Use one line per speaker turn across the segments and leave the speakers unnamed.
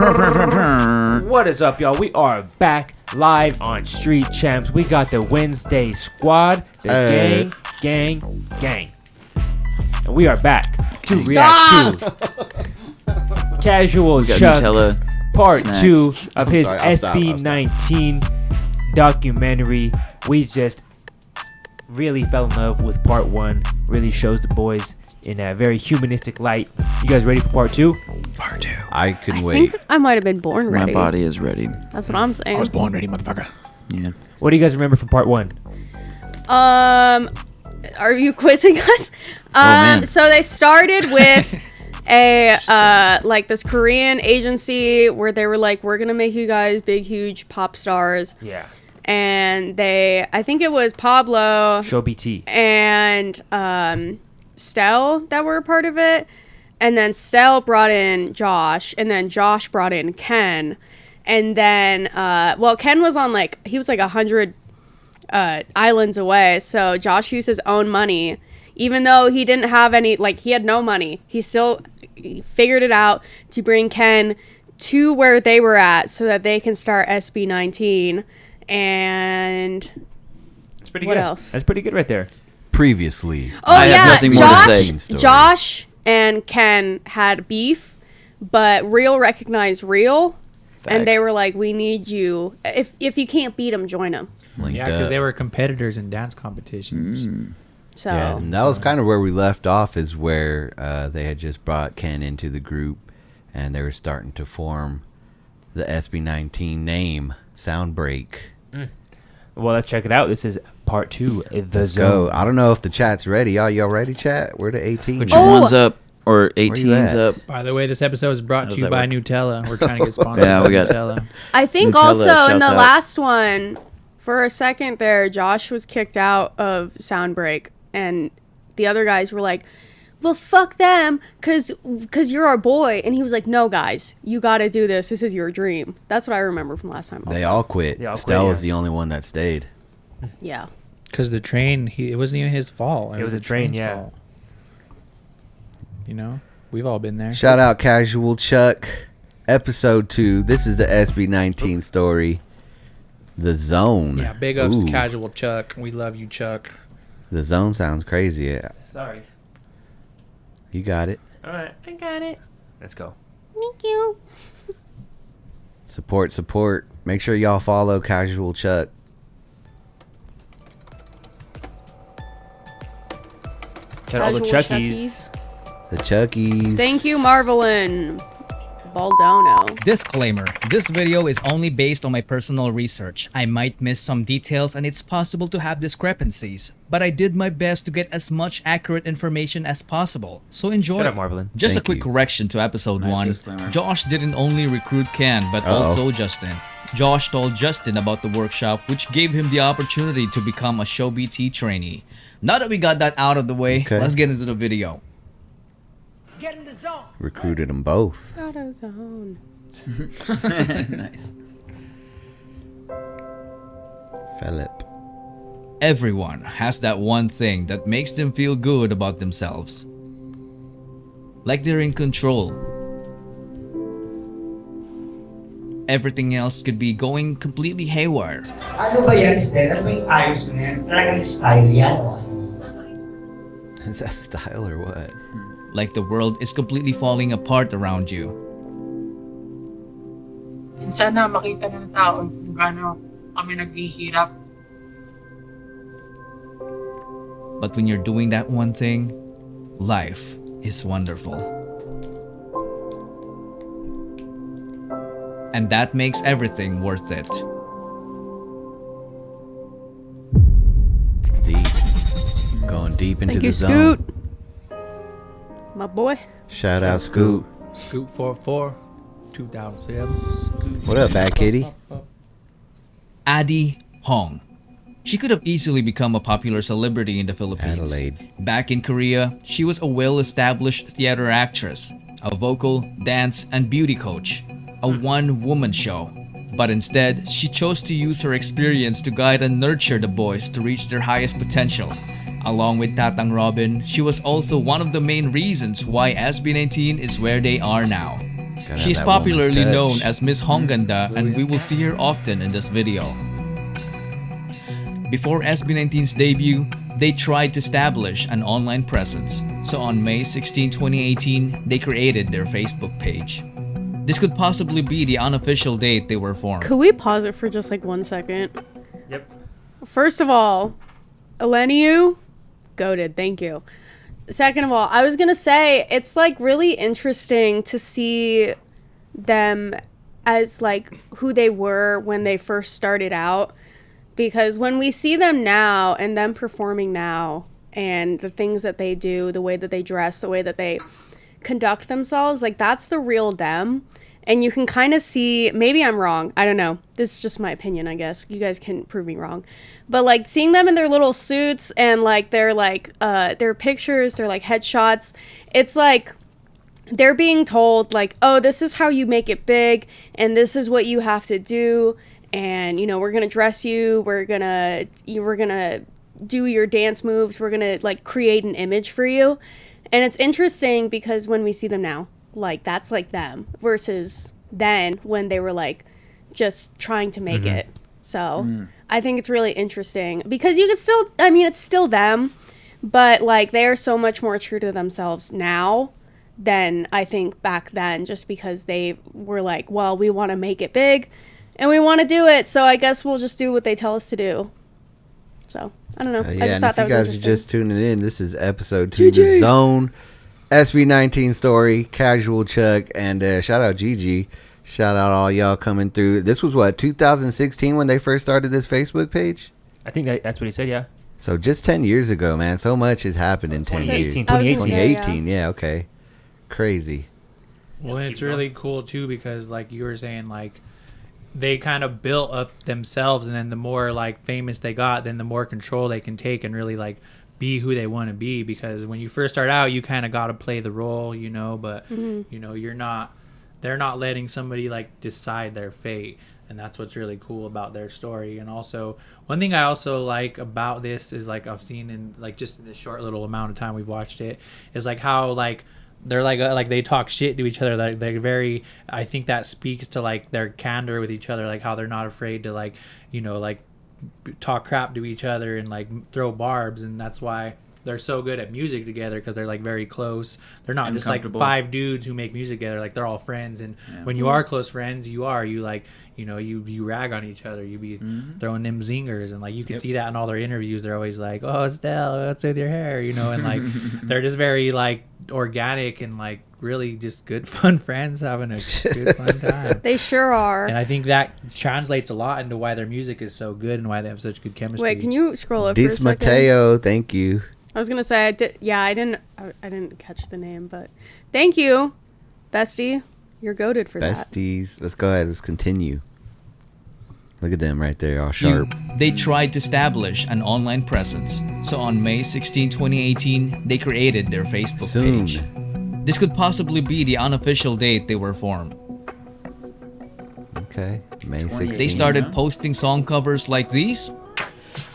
What is up, y'all? We are back live on Street Champs. We got the Wednesday squad, the gang. And we are back to react to Cashual Chuck's part 2 of his SB19 documentary. We just really fell in love with part 1. Really shows the boys in a very humanistic light. You guys ready for part 2?
Part 2.
I couldn't wait.
I think I might have been born ready.
My body is ready.
That's what I'm saying.
I was born ready, motherfucker.
Yeah.
What do you guys remember from part 1?
Are you quizzing us?
Man.
So they started with a like this Korean agency where they were like, we're gonna make you guys big, huge pop stars.
Yeah.
And I think it was Pablo
Show BT.
and Stell that were a part of it. And then Stell brought in Josh, and then Josh brought in Ken. And then, Ken was on he was like 100 islands away. So Josh used his own money, even though he didn't have any, he had no money. He still figured it out to bring Ken to where they were at so that they can start SB19. And
That's pretty
what
good.
else?
That's pretty good right there.
Previously.
Oh,
I
yeah,
have nothing more to say.
Josh and Ken had beef, but Real recognized Real, and they were like, "We need you. If you can't beat him, join him."
Yeah, because they were competitors in dance competitions.
So
Yeah, and that was kind of where we left off, is where they had just brought Ken into the group, and they were starting to form the SB19 name, Soundbreak.
Well, let's check it out. This is part 2.
Let's go. I don't know if the chat's ready. Y'all ready, chat? We're to 18.
Put your ones up or 18s
at?
up.
By the way, this episode is brought
How
to
does
you
that
by
work?
Nutella. We're trying to get sponsored
Yeah,
by
we got it.
Nutella.
I think
Nutella,
also in
shouts
the
out.
last one, for a second there, Josh was kicked out of Soundbreak, and the other guys were like, "Well, fuck them, cause you're our boy," and he was like, "No, guys, you got to do this. This is your dream." That's what I remember from last time.
They all quit.
They all quit,
Stell
yeah.
was the only one that stayed.
Yeah.
Because the train, it wasn't even his fault.
It was
the
a train,
train's
yeah.
fault. You know, we've all been there.
Shout out Casual Chuck. Episode 2. This is the SB19 story. The Zone.
Yeah, big ups to
Ooh.
Casual Chuck. We love you, Chuck.
The Zone sounds crazy. Yeah.
Sorry.
You got it.
All right. I got it. Let's go.
Thank you.
Support. Make sure y'all follow Casual Chuck.
Shout out all the
Casual
Chuckies.
The Chuckies.
Thank you, Marvelin. Baldono.
Disclaimer, this video is only based on my personal research. I might miss some details and it's possible to have discrepancies, but I did my best to get as much accurate information as possible. So enjoy.
Shut up, Marvelin.
Just
Thank
a quick
you.
correction to episode
Nice
1.
disclaimer.
Josh didn't only recruit Ken, but also Justin. Josh told Justin about the workshop, which gave him the opportunity to become a Show BT trainee. Now that we got that out of the way,
Okay.
let's get into the video.
Get in the zone.
Recruited them both.
AutoZone.
Nice.
Philip.
Everyone has that one thing that makes them feel good about themselves. Like they're in control. Everything else could be going completely haywire.
Ano ba yan, Stel? Ano ba yung ayos mo na yan? Talagang style yan o ano?
Is that style or what?
Like the world is completely falling apart around you.
Minsan na makita ng tao kung gaano kami naghihirap.
But when you're doing that one thing, life is wonderful. And that makes everything worth it.
Deep. Going deep into
Thank
the
you,
zone.
Scoot. My boy.
Shout out Scoot.
Scoot 44, 2007.
What up, Bad Kitty?
Addie Hong. She could have easily become a popular celebrity in the Philippines.
Adelaide.
Back in Korea, she was a well-established theater actress, a vocal, dance, and beauty coach, a one-woman show. But instead, she chose to use her experience to guide and nurture the boys to reach their highest potential. Along with Tatang Robin, she was also one of the main reasons why SB19 is where they are now.
Gotta
She is
have that woman's
popularly
touch.
known as Miss Honganda, and we will see her often in this video. Before SB19's debut, they tried to establish an online presence, so on May 16, 2018, they created their Facebook page. This could possibly be the unofficial date they were formed.
Could we pause it for just like 1 second?
Yep.
First of all, Eleniu, goated, thank you. Second of all, I was gonna say it's like really interesting to see them as like who they were when they first started out, because when we see them now and them performing now and the things that they do, the way that they dress, the way that they conduct themselves, like that's the real them. And you can kind of see, maybe I'm wrong, I don't know, this is just my opinion, I guess, you guys can prove me wrong, but like seeing them in their little suits and like their pictures, their like headshots, it's like they're being told like, oh, this is how you make it big and this is what you have to do, and you know, we're gonna dress you, we're gonna do your dance moves, we're gonna like create an image for you. And it's interesting because when we see them now, like that's like them versus then when they were like just trying to make it. So I think it's really interesting because you could still, I mean, it's still them, but like they are so much more true to themselves now than I think back then, just because they were like, well, we want to make it big and we want to do it, so I guess we'll just do what they tell us to do. So I don't know.
Yeah,
I just
and
thought
if
that
you
was
guys are
interesting.
just tuning in, this is episode 2, The Zone, SB19 story, Casual Chuck, and shout out Gigi. Shout out all y'all coming through. This was what, 2016 when they first started this Facebook page?
I think that's what he said, yeah.
So just 10 years ago, man. So much has happened in 10 years.
2018.
I was gonna say,
2018, yeah, okay. Crazy.
Well, it's really cool too because, like you were saying, like they kind of built up themselves, and then the more like famous they got, then the more control they can take and really like be who they want to be. Because when you first start out, you kind of got to play the role, you know, but you know, they're not letting somebody like decide their fate. And that's what's really cool about their story. And also, one thing I also like about this is, like, I've seen in like just in this short little amount of time we've watched it, is like how like they're like they talk shit to each other. Like they're very, I think that speaks to like their candor with each other, like how they're not afraid to like, you know, like talk crap to each other and like throw barbs. And that's why they're so good at music together, because they're like very close. They're not just like 5 dudes who make music together. Like they're all friends, and when you are close friends, you like, you know, you rag on each other. You be throwing them zingers, and like you can see that in all their interviews. They're always like, "Oh, Estelle, what's with your hair?" You know, and like they're just very like organic and like really just good fun friends having a good fun time.
They sure are.
And I think that translates a lot into why their music is so good and why they have such good chemistry.
Wait, can you scroll up for a
Dis
second?
Mateo, thank you.
I was gonna say I did. Yeah, I didn't catch the name, but thank you, bestie. You're goated for that.
Besties. Let's go ahead. Let's continue. Look at them right there, all sharp.
They tried to establish an online presence, so on May 16, 2018, they created their Facebook
Soon.
page. This could possibly be the unofficial date they were formed.
Okay, May 16th.
They started posting song covers like these.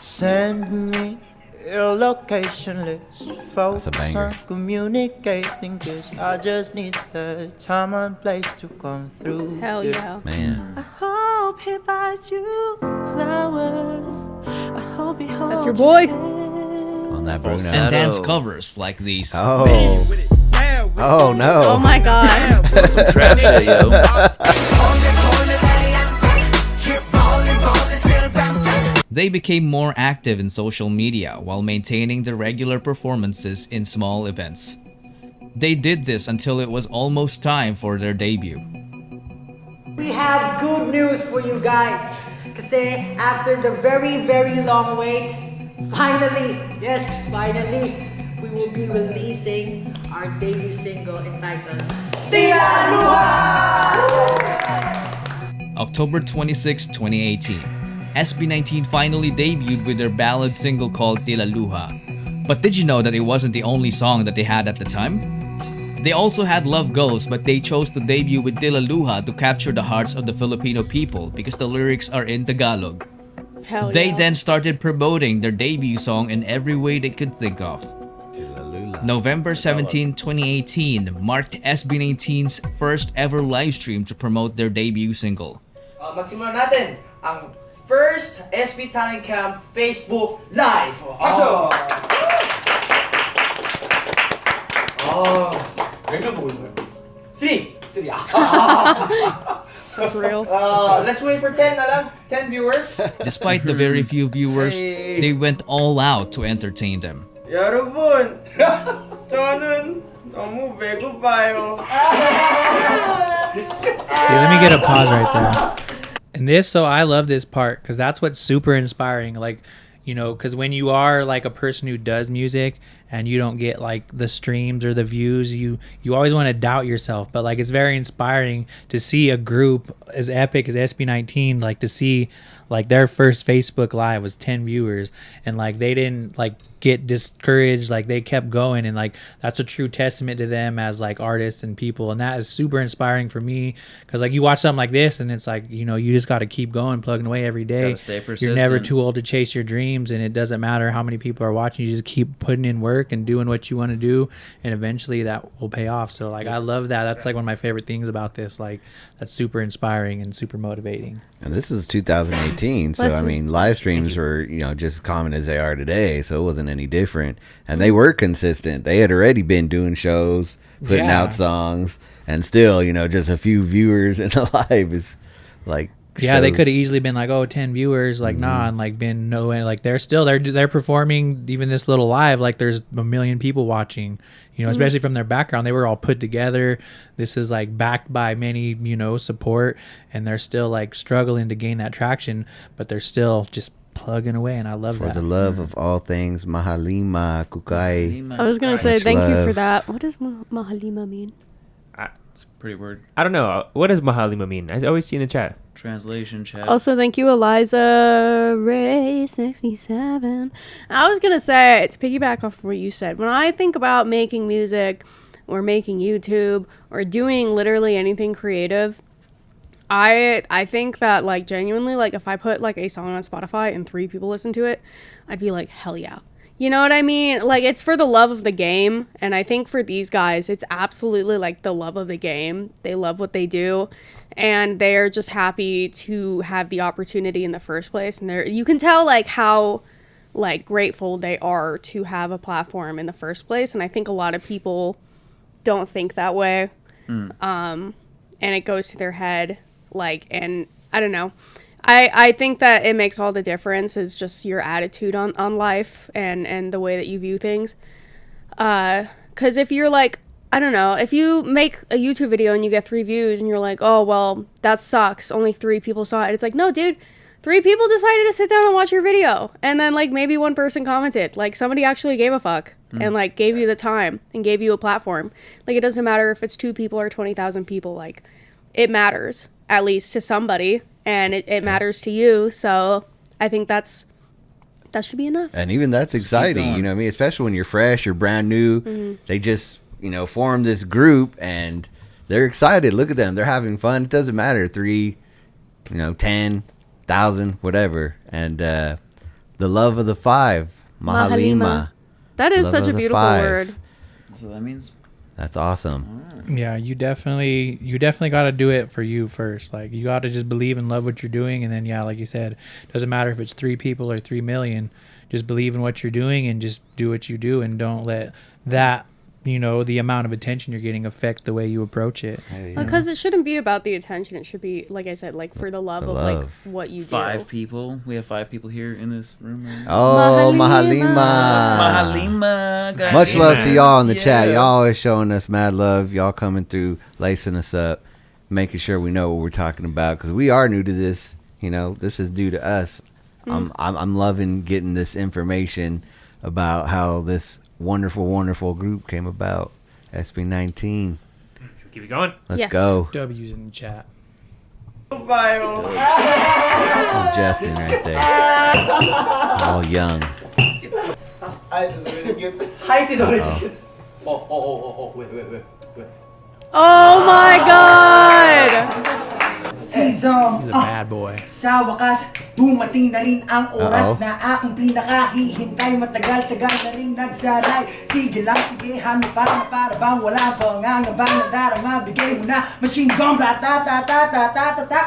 Send me your location, let's focus
a banger.
on communicating, cause I just need the time and place to come through.
Hell yeah.
Man.
I hope he buys you flowers. I hope he holds
That's your boy.
On that Bruno.
And dance covers like these.
Oh. Oh no.
Oh my god.
Some trap shit, yo.
They became more active in social media while maintaining their regular performances in small events. They did this until it was almost time for their debut.
We have good news for you guys. Kasi after the very, very long wait, finally, yes, finally, we will be releasing our debut single entitled Tira Luha!
October 26, 2018. SB19 finally debuted with their ballad single called Tila Luha. But did you know that it wasn't the only song that they had at the time? They also had Love Goes, but they chose to debut with Tila Luha to capture the hearts of the Filipino people because the lyrics are in Tagalog.
Hell
They
yeah.
then started promoting their debut song in every way they could think of. November 17, 2018 marked SB19's first ever live stream to promote their debut single.
Magsimula natin ang first SB Talent Camp Facebook Live. Three.
That's real.
Let's wait for 10 na lang. 10 viewers.
Despite the very few viewers, they went all out to entertain them.
여러분, 저는 너무 배고파요.
Let me get a pause right there. And this, so I love this part because that's what's super inspiring. Like, you know, because when you are like a person who does music and you don't get like the streams or the views, you always want to doubt yourself. But like, it's very inspiring to see a group as epic as SB19, like to see like their first Facebook Live was 10 viewers, and like they didn't like get discouraged, like they kept going, and like that's a true testament to them as like artists and people, and that is super inspiring for me because like you watch something like this and it's like, you know, you just got to keep going, plugging away every day.
Gotta stay
You're
persistent.
never too old to chase your dreams, and it doesn't matter how many people are watching. You just keep putting in work and doing what you want to do, and eventually that will pay off. So like I love that. That's like one of my favorite things about this. Like that's super inspiring and super motivating.
And this is 2018, so I mean, live streams were, you know, just as common as they are today, so it wasn't any different. And they were consistent. They had already been doing shows, putting out songs, and still, you know, just a few viewers in the live is like.
Yeah, they could have easily been like, 10 viewers, like nah, and like been no way. Like they're performing even this little live, like there's a million people watching, you know, especially from their background. They were all put together. This is like backed by many, you know, support, and they're still like struggling to gain that traction, but they're still just plugging away, and I love that.
For the love of all things, Mahalima Kukai.
I was gonna say
Much
thank you
love.
for that. What does Mahalima mean?
It's a pretty word.
I don't know. What does Mahalima mean? I always see in the chat.
Translation chat.
Also, thank you, Eliza Ray 67. I was gonna say, to piggyback off what you said, when I think about making music or making YouTube or doing literally anything creative, I think that like genuinely, like if I put like a song on Spotify and 3 people listen to it, I'd be like, hell yeah. You know what I mean? Like, it's for the love of the game. And I think for these guys, it's absolutely like the love of the game. They love what they do. And they're just happy to have the opportunity in the first place. And you can tell like how like grateful they are to have a platform in the first place. And I think a lot of people don't think that way. And it goes to their head. Like, and I don't know. I think that it makes all the difference is just your attitude on life and the way that you view things. Because if you're like, I don't know, if you make a YouTube video and you get 3 views and you're like, oh, well, that sucks. Only 3 people saw it. It's like, no, dude, 3 people decided to sit down and watch your video. And then like maybe 1 person commented. Like somebody actually gave a fuck and like gave you the time and gave you a platform. Like it doesn't matter if it's 2 people or 20,000 people. Like it matters at least to somebody. And it matters to you, so I think that should be enough.
And even that's exciting, you know what I mean? Especially when you're fresh, you're brand new. They just, you know, form this group, and they're excited. Look at them. They're having fun. It doesn't matter. 3, 10,000, whatever. And the love of the 5, Mahalima.
That is
Love
such a
of the
beautiful
5.
word.
That's what that means.
That's awesome.
Yeah, you definitely got to do it for you first. Like you got to just believe and love what you're doing, and then yeah, like you said, it doesn't matter if it's 3 people or 3 million. Just believe in what you're doing and just do what you do, and don't let that, you know, the amount of attention you're getting affect the way you approach it.
Because it shouldn't be about the attention. It should be, like I said, like for the love of like what you
5
do.
people. We have 5 people here in this room. Right now.
Oh, Mahalima.
Mahalima. Guys.
Much love to y'all in the chat. Y'all always showing us mad love. Y'all coming through, lacing us up, making sure we know what we're talking about. Because we are new to this. You know, this is new to us. I'm loving getting this information about how this wonderful group came about. SB19.
Should we keep it going?
Let's go.
W's in the chat.
I'm Justin right there. All young.
Height is already good. Oh, wait.
Oh my god!
Season.
He's a bad boy.
Sa wakas, dumating na rin ang oras na akong pinakahihintay. Matagal-tagal na rin nagsalay. Sige lang, sige, hano pa na para bang wala pang angabang na darama. Bigay mo na, machine gun, ta-ta-ta-ta-ta-ta-ta.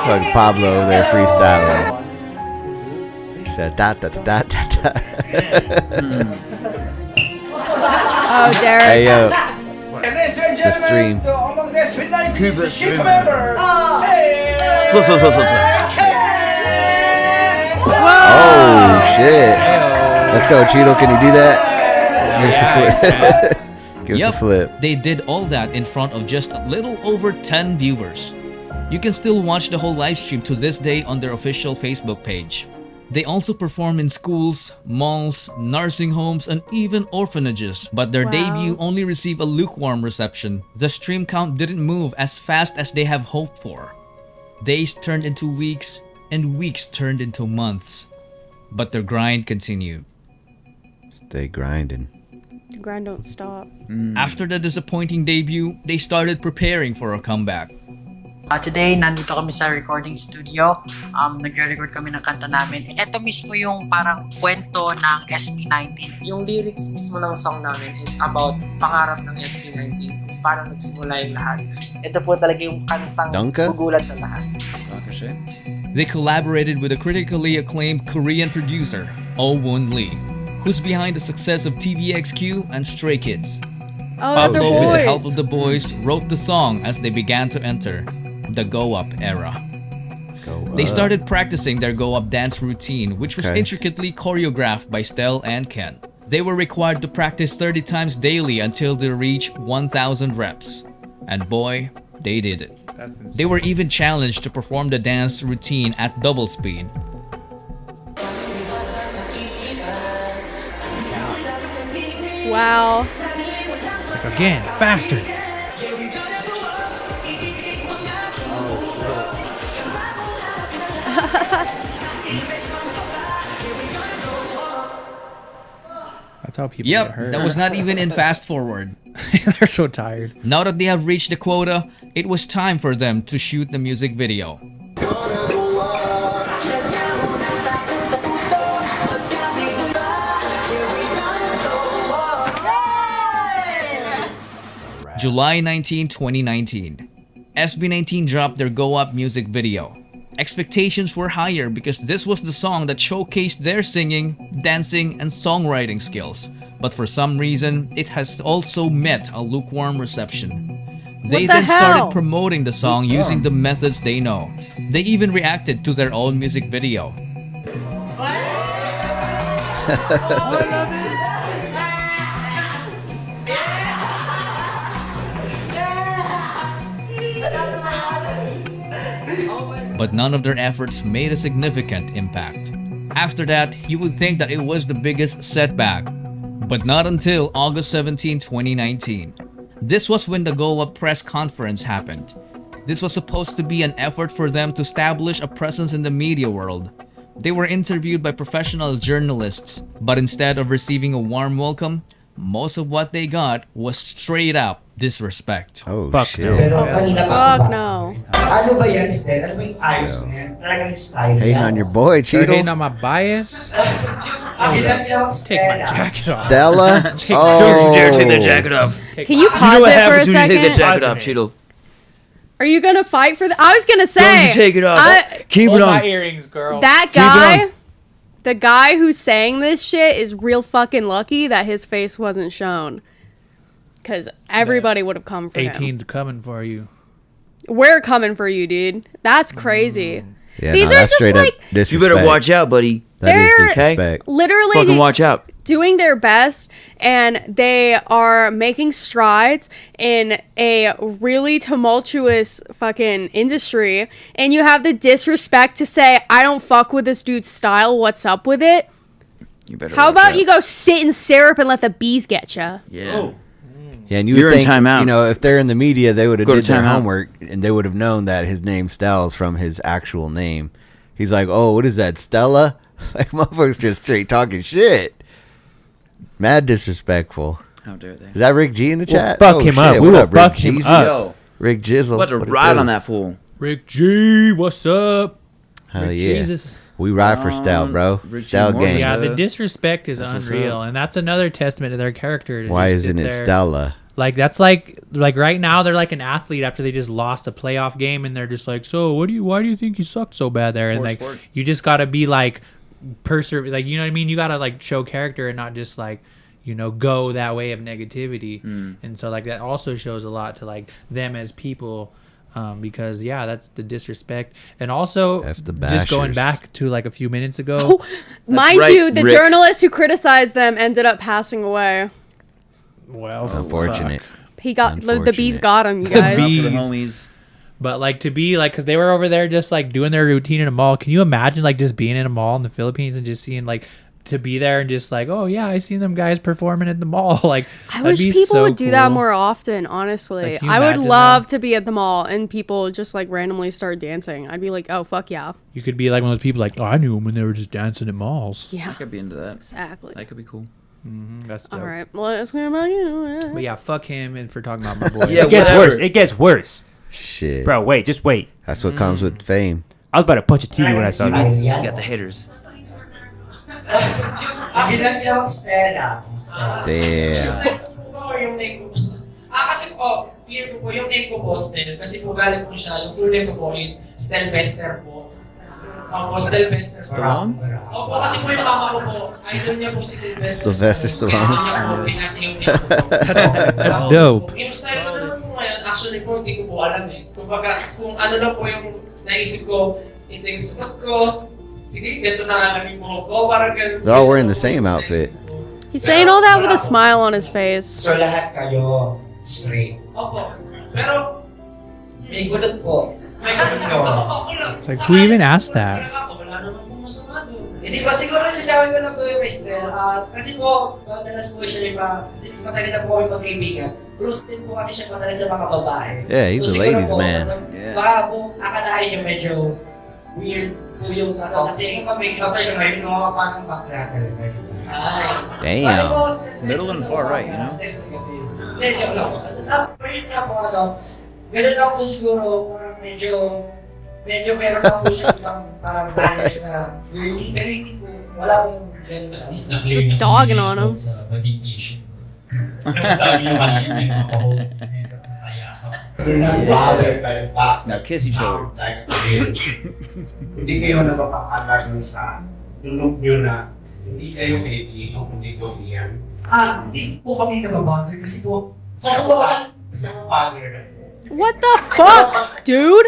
Like Pablo over there freestyling. He said da da da da da.
Oh, Deryk.
Hey yo, the stream.
Keep it streaming.
Oh shit! Let's go, Cheeto. Can you do that? Give us a flip. Give us a flip.
They did all that in front of just a little over 10 viewers. You can still watch the whole live stream to this day on their official Facebook page. They also perform in schools, malls, nursing homes, and even orphanages, but their debut only received a lukewarm reception. The stream count didn't move as fast as they have hoped for. Days turned into weeks, and weeks turned into months. But their grind continued.
Stay grinding.
The grind don't stop.
After the disappointing debut, they started preparing for a comeback.
Today, nandito kami sa recording studio. Nagre-record kami ng kanta namin. Ito mismo yung parang kwento ng SB19.
Yung lyrics mismo ng song namin is about pangarap ng SB19. Parang nagsimula yung lahat. Ito po talaga yung kantang gugulat sa lahat.
They collaborated with a critically acclaimed Korean producer, Oh Woon Lee, who's behind the success of TVXQ and Stray Kids.
Oh, that's our
Pablo, with the help
boys.
of the boys, wrote the song as they began to enter the go-up era. They started practicing their go-up dance routine, which was intricately choreographed by Stell and Ken. They were required to practice 30 times daily until they reached 1,000 reps. And boy, they did it. They were even challenged to perform the dance routine at double speed.
Wow.
It's like, again, faster. That's how people get hurt.
That was not even in fast forward.
They're so tired.
Now that they have reached the quota, it was time for them to shoot the music video. July 19, 2019. SB19 dropped their Go Up music video. Expectations were higher because this was the song that showcased their singing, dancing, and songwriting skills. But for some reason, it has also met a lukewarm reception. They then started promoting the song using the methods they know. They even reacted to their own music video. But none of their efforts made a significant impact. After that, you would think that it was the biggest setback. But not until August 17, 2019. This was when the Go Up press conference happened. This was supposed to be an effort for them to establish a presence in the media world. They were interviewed by professional journalists, but instead of receiving a warm welcome, most of what they got was straight up disrespect.
Oh,
Fuck
shit.
no.
Pero kanina pa
Fuck
ba?
no.
Ano ba yan, Stel? Ano ba yung ayos mo yan? Talagang style
Hating
yan.
on your boy,
They're hating
Cheeto.
on my bias.
Ang ginagawa
Take my jacket off.
Stella. Oh.
Don't you dare take that jacket off.
Can you pause
You know what
it for a
happens when you take that
second?
jacket off, Cheeto?
Are you gonna fight for that? I was gonna say.
Don't you take it off. Keep
Hold
it
my
on.
earrings, girl.
That
Keep it
guy,
on.
the guy who's saying this shit is real fucking lucky that his face wasn't shown. Because everybody would have come for him.
18's coming for you.
We're coming for you, dude. That's crazy.
Yeah,
These
no,
are
that's
just
straight
like
up disrespect.
You better watch out, buddy.
That is
They're-
disrespect.
literally
Fucking watch out.
doing their best, and they are making strides in a really tumultuous fucking industry, and you have the disrespect to say, I don't fuck with this dude's style, what's up with it?
You better
How
watch
about
out.
you go sit in syrup and let the bees get you?
Yeah.
Yeah, and you
You're
would
in
think,
timeout.
you know, if they're in the media, they would have
Go to
did their
timeout.
homework and they would have known that his name Stell's from his actual name. He's like, oh, what is that, Stella? Like, motherfuckers just straight talking shit. Mad disrespectful.
How dare they?
Is that Rick G in the chat?
Fuck him up. We will fuck him up.
Yo,
Rick Jizzle.
what a ride on that fool.
Rick G, what's up?
Hell
Rick
yeah.
Jesus.
We ride for Stout, bro.
Rick G.
Stout
Morgan.
gang.
Yeah, the disrespect is
That's what's
unreal,
up.
and that's another testament to their character. To
Why
just
isn't
sit
it
there.
Stella?
Like that's like right now they're like an athlete after they just lost a playoff game, and they're just like, so why do you think you sucked so bad there? And like you just gotta be like like you know what I mean? You gotta like show character and not just like go that way of negativity. And so like that also shows a lot to like them as people. Because that's the disrespect, and also just going back to like a few minutes ago.
Mind you, the journalist who criticized them ended up passing away.
Well,
Unfortunate.
He got the bees got him, you guys.
The homies.
But like to be like, because they were over there just like doing their routine in a mall. Can you imagine like just being in a mall in the Philippines and just seeing like to be there and just like, oh yeah, I seen them guys performing at the mall. Like
I wish people would do that more often. Honestly,
Like,
I would love to be at the mall and people just like randomly start dancing. I'd be like, oh fuck yeah.
You could be like one of those people like, oh, I knew them when they were just dancing at malls.
Yeah,
I could be into that.
Exactly.
That could be cool.
That's dope.
All right, well let's go back.
But yeah, fuck him and for talking about my boy.
It gets worse. It gets worse.
Shit.
Bro, wait. Just wait.
That's what comes with fame.
I was about to punch a TV when I saw this.
You got the haters.
Ginawang Stella.
Damn.
Yung name ko. Kasi clear ko po, yung name ko po, Stel. Kasi po galit po siya. Yung full name ko po is Stel Bester po. Opo, Stel Bester.
Stallone?
Opo, kasi po yung mama ko po, idol niya po si Sylvester.
Sylvester Stallone.
Idol niya po, kasi yung name ko po.
That's dope.
Yung style ko naman po ngayon, actually po, hindi ko po alam eh. Kung ano lang po yung naisip ko, ito yung sukat ko, sige, ganito na lang yung buhok ko, parang ganito.
They're all wearing the same outfit.
He's saying all that with a smile on his face.
So lahat kayo straight.
Opo. Pero, may gulot po. May gulot.
It's like, who even asked that?
Wala naman po masama doon.
Hindi ba siguro nilawin ko lang po yung Estel. Kasi po, madalas po siya kasi mas matagal na po kami magkaibigan. Close din po kasi siya madalas sa mga babae.
Yeah, he's a ladies' man.
Baka po, akalain yung medyo weird po yung kasi kung make-up siya ngayon, parang bakla talaga.
Damn.
Middle and far right, you know?
Hindi, joke lang. Weird nga po ganun lang po siguro, medyo meron lang po siya ibang parang banners na weirdly, pero hindi po, wala pong ganun sa list.
Just dogging on him.
Now kiss each other.
Hindi kayo napapakalar sa look nyo na hindi kayo kaibigan o hindi ko iyan.
Hindi po kami nababagay kasi po, sa kawan,
What the fuck, dude?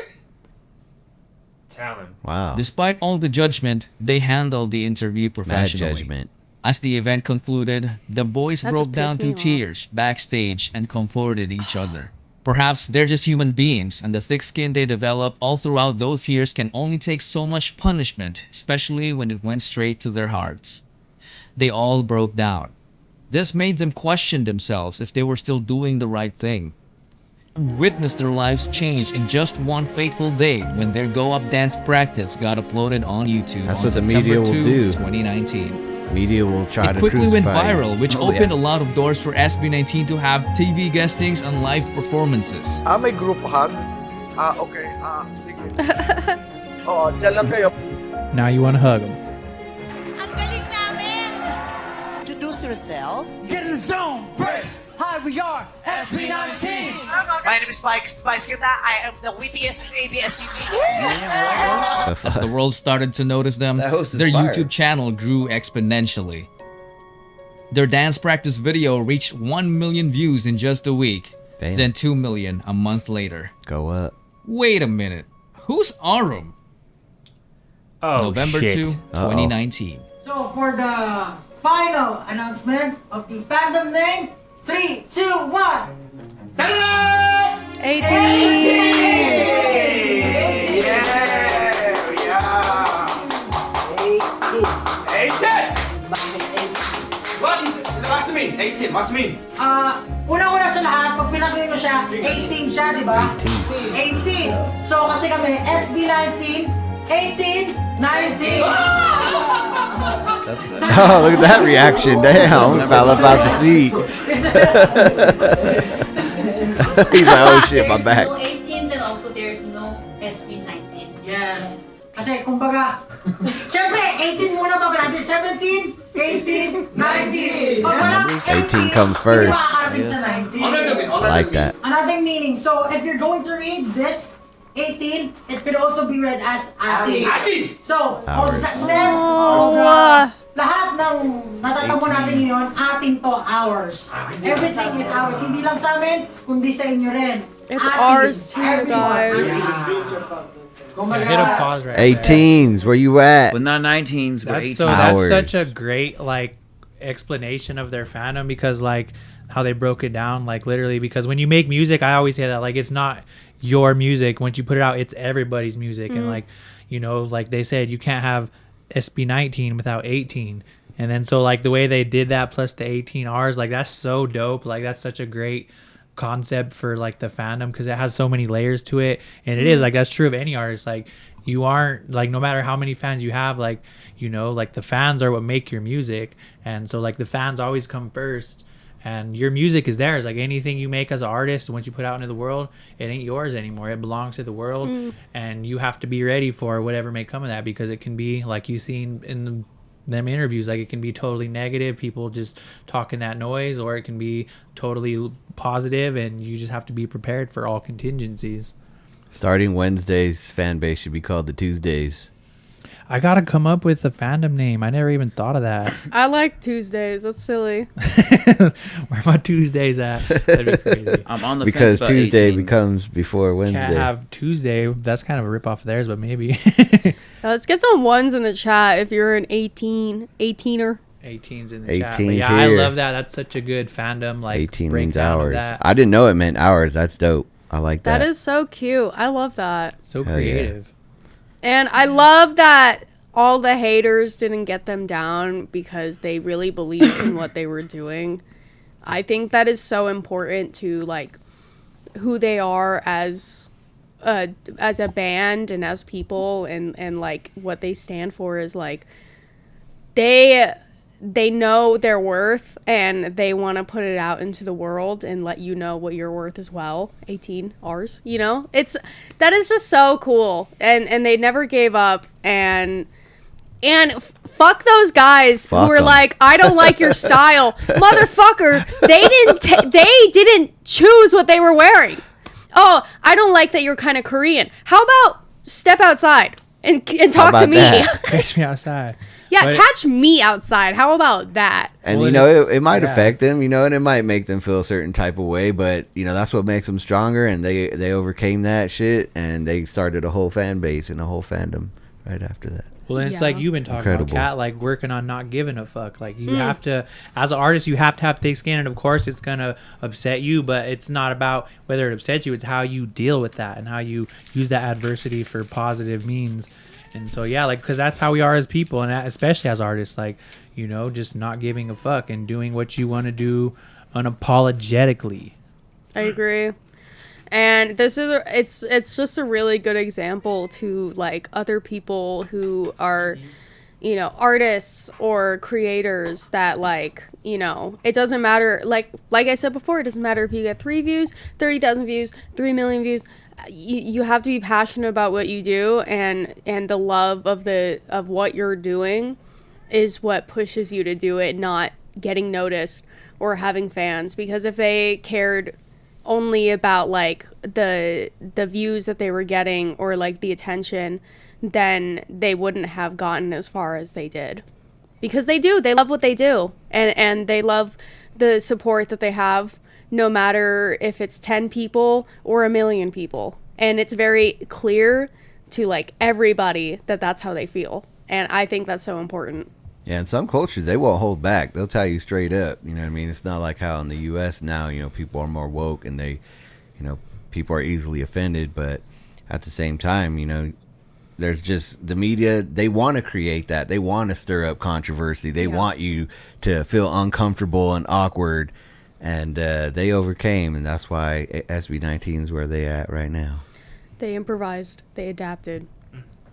Talent.
Wow.
Despite all the judgment, they handled the interview
Mad
professionally.
judgment.
As the event concluded, the boys
That
broke
just
down
pissed
to
me off.
tears backstage and comforted each other. Perhaps they're just human beings, and the thick skin they develop all throughout those years can only take so much punishment, especially when it went straight to their hearts. They all broke down. This made them question themselves if they were still doing the right thing. Witnessed their lives change in just one fateful day when their go-up dance practice got uploaded on YouTube.
That's
on
what the
September
media will
2,
do.
2019.
Media will try
It
to
quickly went
crucify you.
viral, which opened a lot of doors for SB19 to have TV guestings and live performances.
May grupuhan? Okay. Sige. Oo, dyan lang kayo.
Now you want to hug him.
Introduce yourself. Get in the zone. Break. Hi, we are SB19. My name is Spice Kita. I am the wittiest ABS-CBN.
As the world started to notice them,
That host is
their
fire.
YouTube channel grew exponentially. Their dance practice video reached 1 million views in just a week,
Damn.
then 2 million a month later.
Go up.
Wait a minute, who's Arum?
Oh,
November
shit.
2, 2019.
So for the final announcement of the fandom name, 3, 2, 1. Ta-da!
18, what's mean?
Una-una sa lahat, pag pinakita mo siya, 18 siya, di ba? 18. So kasi kami, SB19, 18, 19.
That's good.
Oh, look at that reaction. Damn, fell up out the seat. He's like, oh shit, my
There's
back.
no 18, then also there's no SB19.
Yes. Kasi kumbaga, syempre, 18 muna bago natin. 17, 18, 19. Pag wala
18 comes first.
makakarating sa 19.
I like that.
Another meaning. So if you're going to read this 18, it could also be read as atin. So, all
Hours.
success, all lahat ng natatamo natin ngayon, atin to, ours. Everything is ours. Hindi lang sa amin, kundi sa inyo rin.
It's
Atin,
ours too,
everyone.
guys.
Yeah, hit a pause right
18s, where you at?
But not 19s, we're 18s.
So that's
Hours.
such a great like explanation of their fandom, because like how they broke it down, like literally, because when you make music, I always say that like it's not your music. Once you put it out, it's everybody's music. And like, you know, like they said, you can't have SB19 without 18. And then so like the way they did that plus the 18Rs, like that's so dope. Like that's such a great concept for like the fandom, because it has so many layers to it. And it is like, that's true of any artist. Like you aren't like, no matter how many fans you have, like, you know, like the fans are what make your music. And so like the fans always come first, and your music is theirs. Like anything you make as an artist, once you put out into the world, it ain't yours anymore. It belongs to the world. And you have to be ready for whatever may come of that, because it can be like you've seen in them interviews, like it can be totally negative, people just talking that noise, or it can be totally positive, and you just have to be prepared for all contingencies.
Starting Wednesday's fan base should be called the Tuesdays.
I gotta come up with a fandom name. I never even thought of that.
I like Tuesdays. That's silly.
Where my Tuesdays at? That'd be crazy.
I'm on the
Because
fence about
Tuesday
18.
becomes before Wednesday.
Can't have Tuesday. That's kind of a rip off of theirs, but maybe.
Let's get some ones in the chat if you're an 18er.
18's in the chat.
18's
But yeah,
here.
I love that. That's such a good fandom. Like
18 means
breakdown of
hours.
that.
I didn't know it meant hours. That's dope. I like that.
That is so cute. I love that.
So
Hell yeah.
creative.
And I love that all the haters didn't get them down because they really believed in what they were doing. I think that is so important to like who they are as a band and as people, and like what they stand for is like they know their worth, and they want to put it out into the world and let you know what you're worth as well. 18 R's, you know, that is just so cool. And they never gave up, and fuck those guys who were
'em.
like, I don't like your style. Motherfucker, they didn't choose what they were wearing. Oh, I don't like that you're kind of Korean. How about step outside and talk to
about
me?
that?
Catch me outside.
Yeah,
But-
catch me outside. How about that?
And
Well,
you know,
it's-
it might
yeah.
affect them, you know, and it might make them feel a certain type of way, but you know, that's what makes them stronger. And they overcame that shit, and they started a whole fan base and a whole fandom right after that.
Well, and it's
Yeah.
like you've been talking
Incredible.
about, Kat, like working on not giving a fuck. Like you have to, as an artist, you have to have thick skin, and of course, it's gonna upset you. But it's not about whether it upsets you; it's how you deal with that and how you use that adversity for positive means. And so, yeah, like because that's how we are as people, and especially as artists, like you know, just not giving a fuck and doing what you want to do unapologetically.
I agree. And this is it's just a really good example to like other people who are, you know, artists or creators that like, you know, it doesn't matter, like I said before, it doesn't matter if you get 3 views, 30,000 views, 3 million views. You have to be passionate about what you do, and the love of what you're doing is what pushes you to do it, not getting noticed or having fans. Because if they cared only about like the views that they were getting or like the attention, then they wouldn't have gotten as far as they did. Because they love what they do, and they love the support that they have, no matter if it's 10 people or 1 million people. And it's very clear to like everybody that that's how they feel, and I think that's so important.
Yeah, in some cultures, they won't hold back. They'll tell you straight up. You know what I mean? It's not like how in the U.S. now, you know, people are more woke, and they, you know, people are easily offended. But at the same time, you know, there's just the media, they want to create that. They want to stir up controversy. They want you to feel uncomfortable and awkward. And they overcame, and that's why SB19 is where they at right now.
They improvised, they adapted,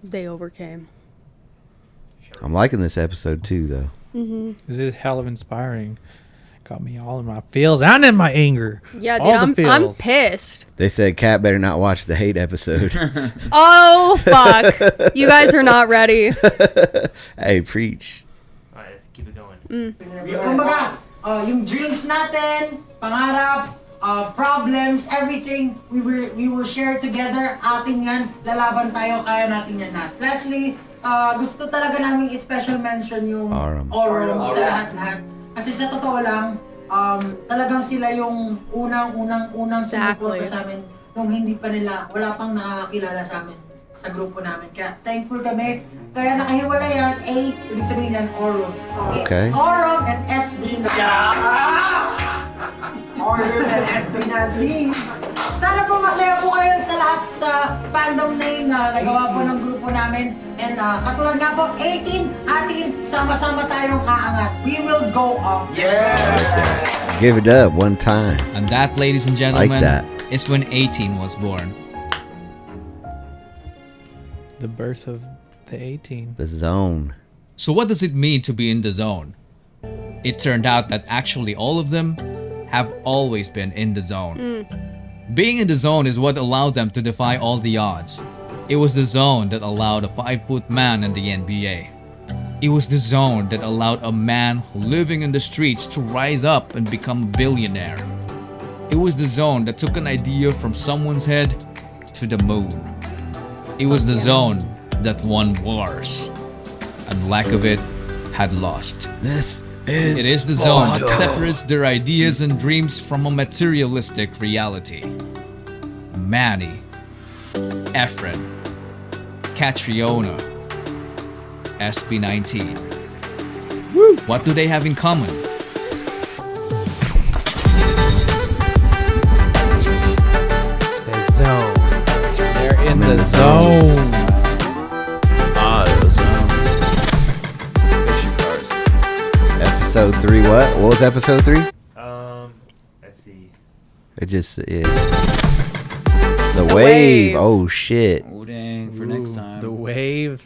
they overcame.
I'm liking this episode too, though.
Mm-hmm.
This is hell of inspiring. Got me all in my feels and in my anger.
Yeah, dude,
All the
I'm
feels.
pissed.
They said Cat better not watch the hate episode.
Oh fuck! You guys are not ready.
Hey, preach.
All right, let's keep it going.
Kumbaga, yung dreams natin, pangarap, problems, everything, we will share together. Atin yan, lalaban tayo, kaya natin yan lahat. Lastly, gusto talaga namin special mention yung Aurum sa lahat-lahat. Kasi sa totoo lang, talagang sila yung unang sumuporta sa amin nung hindi pa nila, wala pang nakakilala sa amin sa grupo namin. Kaya thankful kami. Kaya nakahiwalay yan, ibig sabihin yan, Aurum.
Okay.
Aurum and SB19. Aurum and SB19. Sana po masaya po kayo sa lahat sa fandom name na nagawa po ng grupo namin. And katulad nga po, 18, atin, sama-sama tayong kaangat. We will go up.
Yeah! Give it up one time.
And that, ladies and gentlemen,
Like that.
is when 18 was born.
The birth of the 18.
The zone.
So what does it mean to be in the zone? It turned out that actually all of them have always been in the zone. Being in the zone is what allowed them to defy all the odds. It was the zone that allowed a 5-foot man in the NBA. It was the zone that allowed a man living in the streets to rise up and become a billionaire. It was the zone that took an idea from someone's head to the moon. It was the zone that won wars, and lack of it had lost. It is the zone that separates their ideas and dreams from a materialistic reality. Manny, Efren, Catriona, SB19. What do they have in common?
The zone.
They're in the zone.
Episode 3, what? What was episode 3?
Let's see.
It just is. The wave. Oh, shit.
Oh, dang. For next time.
The wave.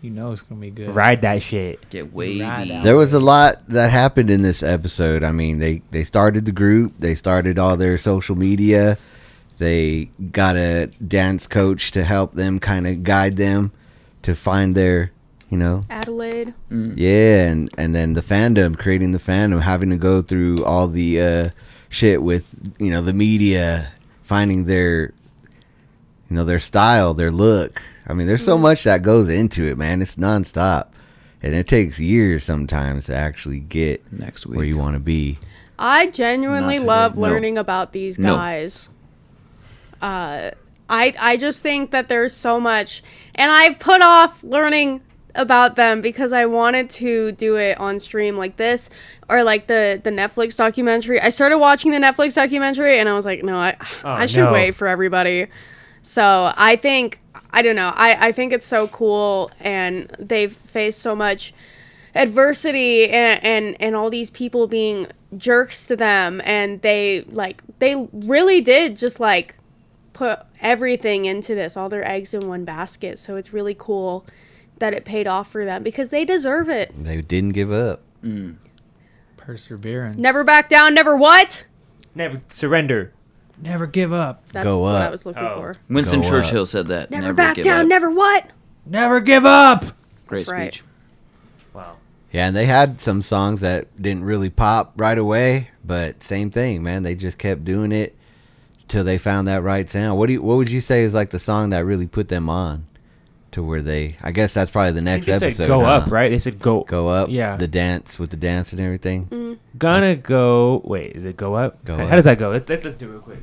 You know it's going to be good.
Ride that shit.
Get wavy.
There was a lot that happened in this episode. I mean, they started the group. They started all their social media. They got a dance coach to help them kind of guide them to find their, you know.
Adelaide.
Yeah, and then the fandom, creating the fandom, having to go through all the shit with, you know, the media, finding their, you know, their style, their look. I mean, there's so much that goes into it, man. It's nonstop. And it takes years sometimes to actually get
next week
where you want to be.
I genuinely love learning about these guys. I just think that there's so much, and I put off learning about them because I wanted to do it on stream like this, or like the Netflix documentary. I started watching the Netflix documentary and I was like, no, I should wait for everybody. So I think, I don't know, I think it's so cool, and they've faced so much adversity and all these people being jerks to them, and they really did just like put everything into this, all their eggs in one basket. So it's really cool that it paid off for them because they deserve it.
They didn't give up.
Perseverance.
Never back down, never what?
Never surrender.
Never give up.
That's
Go
what
up.
I was looking for.
Winston
Go
Churchill
up.
said that.
Never back down,
up.
never what?
Never give up.
Great
That's right.
speech.
Wow.
Yeah, and they had some songs that didn't really pop right away, but same thing, man. They just kept doing it till they found that right sound. What would you say is like the song that really put them on to where they? I guess that's probably the next
They
episode.
said go up, right? They said go
up.
Yeah.
The dance with the dance and everything.
Gonna go. Wait, is it go up?
Go
How
up.
does that go? Let's listen to it real quick.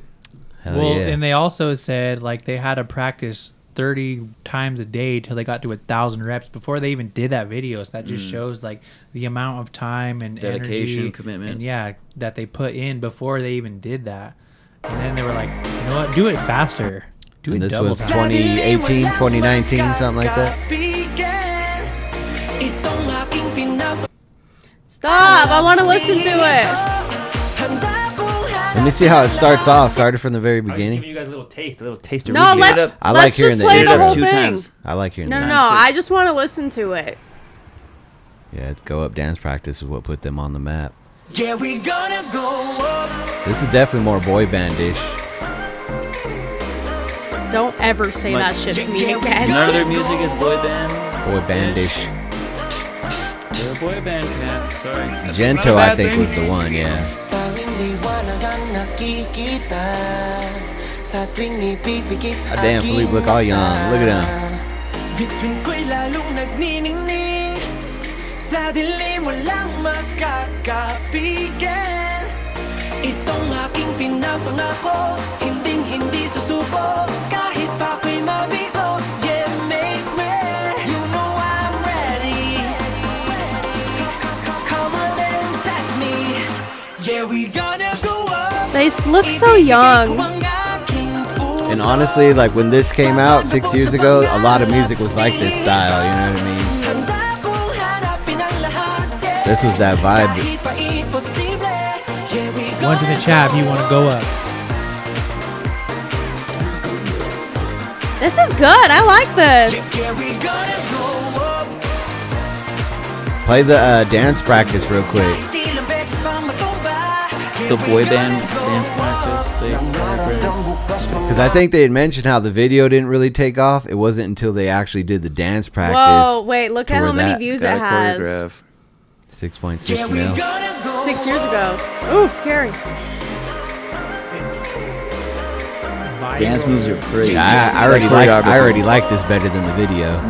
Hell
Well,
yeah.
and they also said like they had to practice 30 times a day till they got to 1,000 reps before they even did that video. So that just shows like the amount of time and
Dedication,
energy,
commitment.
and yeah, that they put in before they even did that. And then they were like, you know what, do it faster. Do
And
it
this
double
was
time.
2018, 2019, something like that.
Stop! I want to listen to it.
Let me see how it starts off. Started from the very
I'm just giving
beginning.
you guys a little taste of
No,
Ruby.
let's
I like hearing
just
the
play the
intro.
whole
Two
thing.
times.
I like hearing
No,
that.
no, I just want to listen to it.
Yeah, Go Up Dance Practice is what put them on the map.
Yeah, we gonna go up.
This is definitely more boy bandish.
Don't ever say that shit to me again.
None of their music is boy band.
Boy bandish.
They're a boy band, Cat. Sorry. That's not
Gento,
a
I
bad
think,
thing.
was the one. Yeah. Ah, damn, Philippe look all young. Look at him.
Bituin ko'y lalong nagniningning. Sa dilim walang makakapigil. Itong aking pinapangako, hinding-hindi susuko. Kahit pa ako'y mabigo, yeah, make me. You know I'm ready. Come on and test me. Yeah, we gonna go up.
They look so young.
And honestly, like when this came out 6 years ago, a lot of music was like this style. You know what I mean? This was that vibe.
One's in the chat if you want to go up.
This is good. I like this.
Play the dance practice real quick.
The boy band dance practice.
Because I think they had mentioned how the video didn't really take off. It wasn't until they actually did the dance practice.
Whoa, wait, look at
to
how
where
many
that
views it
Gotta
has.
choreograph.
6.6 mil.
6 years ago. Ooh, scary.
Dance moves are great.
Yeah, I already like this better than the video.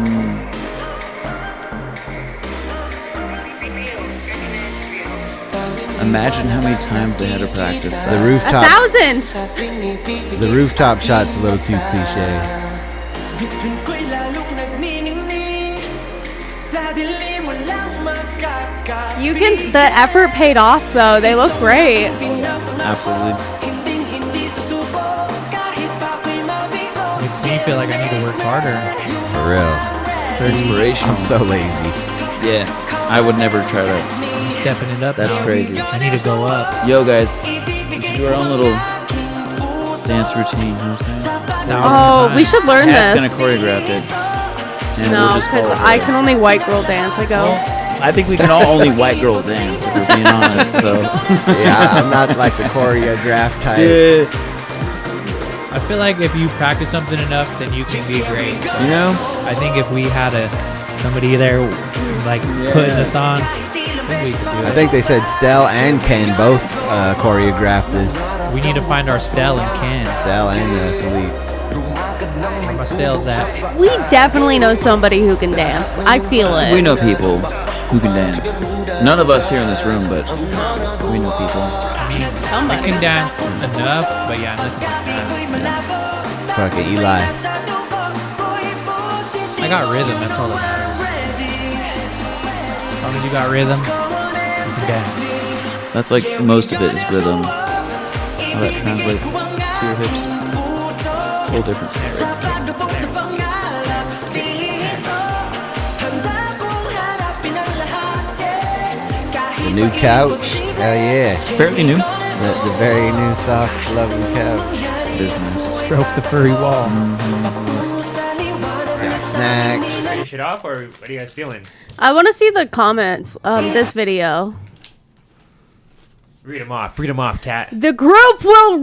Imagine how many times they had to practice that.
The rooftop.
1,000.
The rooftop shot's a little too cliche.
Bituin ko'y lalong nagniningning. Sa dilim walang makakapigil.
You can. The effort paid off though. They look great.
Absolutely.
Makes me feel like I need to work harder.
For real.
For inspiration.
I'm so lazy.
Yeah, I would never try that.
I'm stepping it up.
That's
now.
crazy.
I need to go up.
Yo, guys, we should do our own little dance routine. You know what I'm saying?
Oh, we should learn
Cat's
this.
gonna choreograph it. And
No,
we'll just
because
follow
I
her.
can only white girl dance. I go.
I think we can all only white girl dance, if we're being honest. So
Yeah, I'm not like the choreograph type.
Yeah.
I feel like if you practice something enough, then you can be great. So
You know?
I think if we had somebody there, like putting us on, I think we could do it.
I think they said Stell and Ken both choreographed this.
We need to find our Stell and Ken.
Stell and Philippe.
Where my Stell's at.
We definitely know somebody who can dance. I feel it.
We know people who can dance. None of us here in this room, but we know people.
I mean, I can dance enough, but yeah, nothing like that.
Fucking Eli.
I got rhythm, that's all that matters. As long as you got rhythm, you can dance.
That's like most of it is rhythm. How that translates to your hips. Whole different story.
The new couch. Hell yeah.
It's fairly new.
The very new soft, lovely couch.
Business.
Stroke the furry wall.
Got snacks.
Finish it off, or what are you guys feeling?
I want to see the comments of this video.
Read them off. Read them off, Cat.
The group will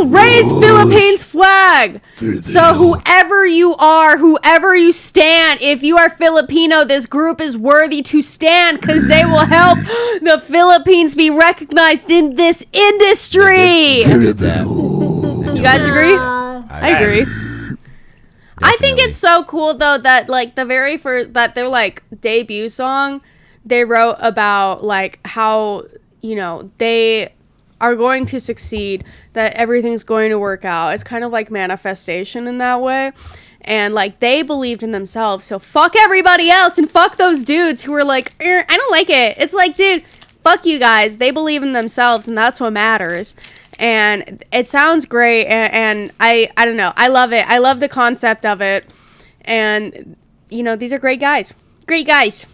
raise Philippines flag. So whoever you are, whoever you stand, if you are Filipino, this group is worthy to stand because they will help the Philippines be recognized in this industry.
Did that.
You guys agree? I agree. I think it's so cool though that like the very first that their like debut song they wrote about like how, you know, they are going to succeed, that everything's going to work out. It's kind of like manifestation in that way. And like they believed in themselves. So fuck everybody else and fuck those dudes who were like, I don't like it. It's like, dude, fuck you guys. They believe in themselves and that's what matters. And it sounds great. And I don't know. I love it. I love the concept of it. And, you know, these are great guys. Great guys.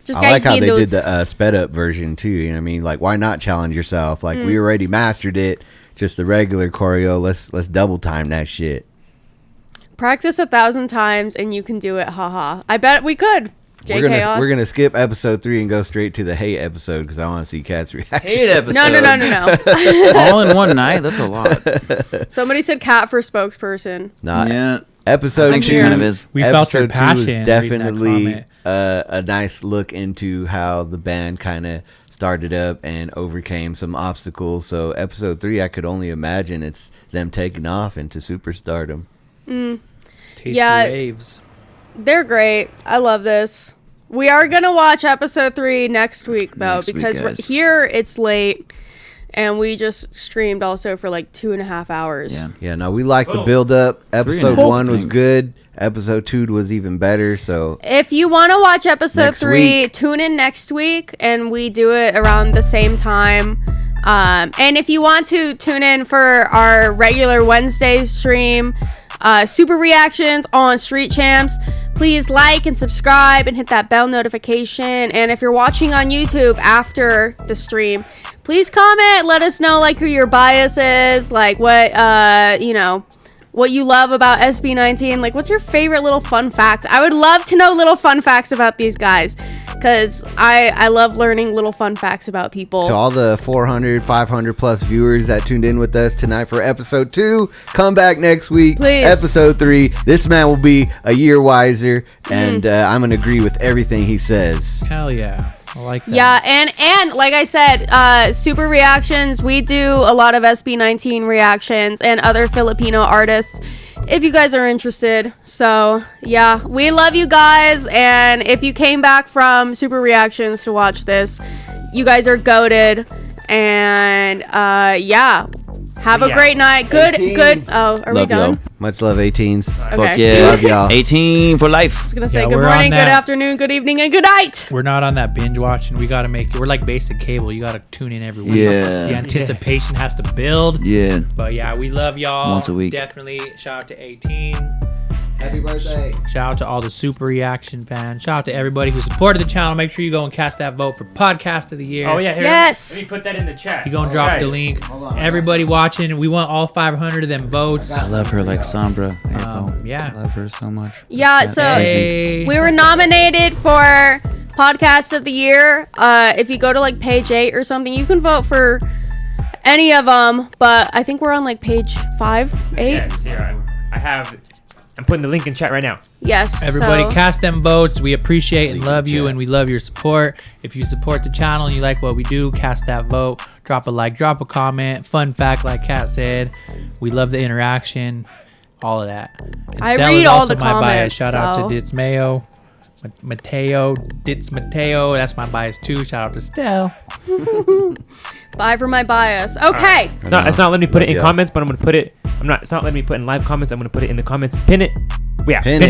Just
I
guys
like how
being
they
dudes.
did the sped up version too. You know what I mean? Like, why not challenge yourself? Like, we already mastered it. Just the regular choreo. Let's double time that shit.
Practice 1,000 times and you can do it. Haha. I bet we could.
We're gonna skip episode 3 and go straight to the hate episode because I want to see Kat's reaction.
Hate episode.
No.
All in one night. That's a lot.
Somebody said Kat for spokesperson.
Yeah.
Episode
I think
2
she kind of is.
We felt your
episode 2
passion
was
reading that
definitely
comment.
a nice look into how the band kind of started up and overcame some obstacles. So episode 3, I could only imagine it's them taking off into superstardom.
Tasty waves.
They're great. I love this. We are gonna watch episode 3 next week though,
Next week,
because
guys.
here it's late, and we just streamed also for like 2.5 hours.
Yeah, no, we like the build up. Episode 1 was good. Episode 2 was even better. So
If you want to watch episode
Next
3,
week.
tune in next week, and we do it around the same time. And if you want to tune in for our regular Wednesday stream, super reactions on Street Champs, please like and subscribe and hit that bell notification. And if you're watching on YouTube after the stream, please comment. Let us know like who your bias is, like what what you love about SB19. Like, what's your favorite little fun fact? I would love to know little fun facts about these guys, because I love learning little fun facts about people.
to all the 400, 500 plus viewers that tuned in with us tonight for episode 2, come back next week.
Please.
Episode 3. This man will be a year wiser, and I'm going to agree with everything he says.
Hell yeah. I like that.
Yeah, and like I said, super reactions. We do a lot of SB19 reactions and other Filipino artists, if you guys are interested. So yeah, we love you guys, and if you came back from super reactions to watch this, you guys are goated. And yeah, have a great night. Good. Oh, are we
Love
done?
y'all.
Much love, 18s.
Okay.
Fuck yeah.
Love y'all.
18 for life.
I was gonna say
Yeah,
good
we're on
morning, good
that.
afternoon, good evening, and good night.
We're not on that binge watching. We got to make it. We're like basic cable. You got to tune in every week.
Yeah.
The anticipation has to build.
Yeah.
But yeah, we love y'all.
Once a week.
Definitely. Shout out to 18.
Happy birthday.
Shout out to all the super reaction fans. Shout out to everybody who supported the channel. Make sure you go and cast that vote for podcast of the year.
Oh yeah, here,
Yes.
Let me put that in the chat.
You gonna drop
Guys,
the link. Everybody watching, we want all 500 of them votes.
I love her like Sombra.
Yeah.
I love her so much.
Yeah,
That
so
season.
we were nominated for podcast of the year. If you go to like page 8 or something, you can vote for any of them, but I think we're on like page 5, 8.
Yes, here I'm putting the link in chat right now.
Yes.
Everybody
so-
cast them votes. We appreciate and
Link in
love
the
you,
chat.
and we love your support. If you support the channel and you like what we do, cast that vote. Drop a like, drop a comment. Fun fact, like Kat said. We love the interaction. All of that. And
I
Stella
read
is
all
also
the
my bias.
comments,
Shout out
so-
to Ditz Mayo. Mateo. Ditz Mateo. That's my bias too. Shout out to Stell.
Bye for my bias. Okay.
It's not letting me put it in
Yeah.
comments, but I'm gonna put it. It's not letting me put in live comments. I'm gonna put it in the comments. Pin it. Yeah.
Pin